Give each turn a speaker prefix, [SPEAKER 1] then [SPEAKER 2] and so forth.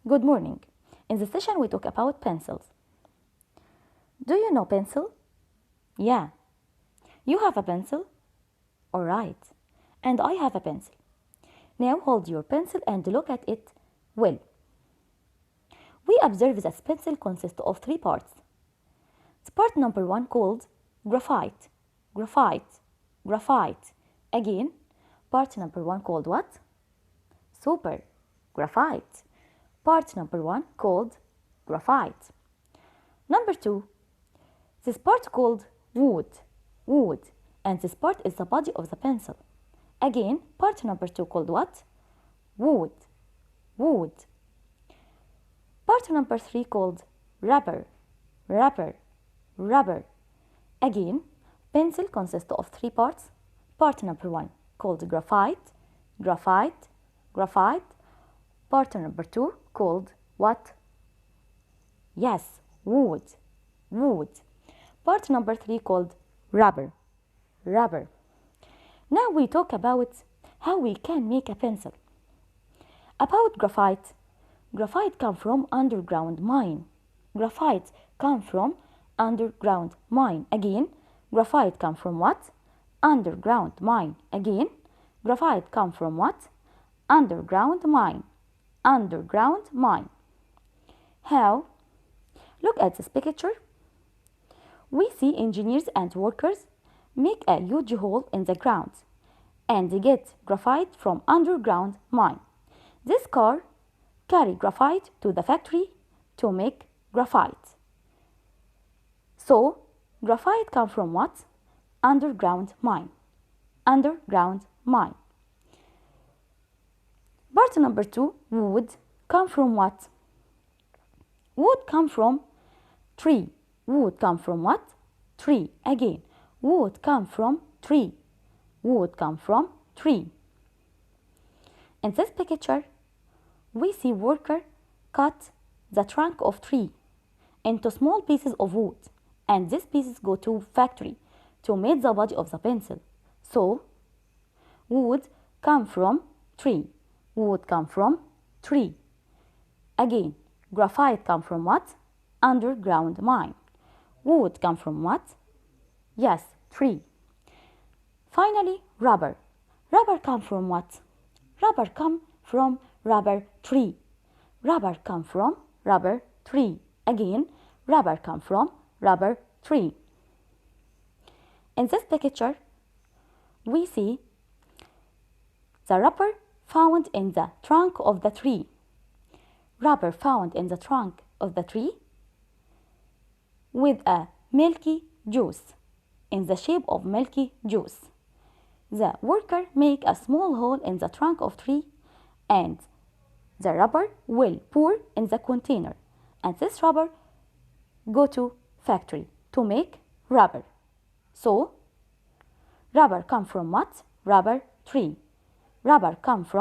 [SPEAKER 1] Good morning. In this session, we talk about pencils. Do you know pencil? Yeah. You have a pencil? All right. And I have a pencil. Now hold your pencil and look at it well. We observe that pencil consists of three parts. The part number 1 called graphite. Graphite. Graphite. Again, part number 1 called what? Super. Graphite. Part number 1 called graphite. Number 2, this part called wood. Wood. And this part is the body of the pencil. Again, part number 2 called what? Wood. Wood. Part number 3 called rubber. Rubber. Rubber. Again, pencil consists of three parts. Part number 1 called graphite. Graphite. Graphite. Part number 2 called what? Yes, wood. Wood. Part number 3 called rubber. Rubber. Now we talk about how we can make a pencil. About graphite. Graphite come from underground mine. Graphite come from underground mine. Again, graphite come from what? Underground mine. Again, graphite come from what? Underground mine. Underground mine. How? Look at this picture. We see engineers and workers make a huge hole in the ground and get graphite from underground mine. This car carry graphite to the factory to make graphite. So, graphite come from what? Underground mine. Underground mine. Part number 2, wood, come from what? Wood come from tree. Wood come from what? Tree. Again, wood come from tree. Wood come from tree. In this picture, we see worker cut the trunk of tree into small pieces of wood, and these pieces go to factory to make the body of the pencil. So, wood come from tree. Wood come from tree. Again, graphite come from what? Underground mine. Wood come from what? Yes, tree. Finally, rubber. Rubber come from what? Rubber come from rubber tree. Rubber come from rubber tree. Again, rubber come from rubber tree. In this picture, we see the rubber found in the trunk of the tree. Rubber found in the trunk of the tree with a milky juice, in the shape of milky juice. The worker make a small hole in the trunk of tree and the rubber will pour in the container, and this rubber go to factory to make rubber. So, rubber come from what? Rubber tree. Rubber come from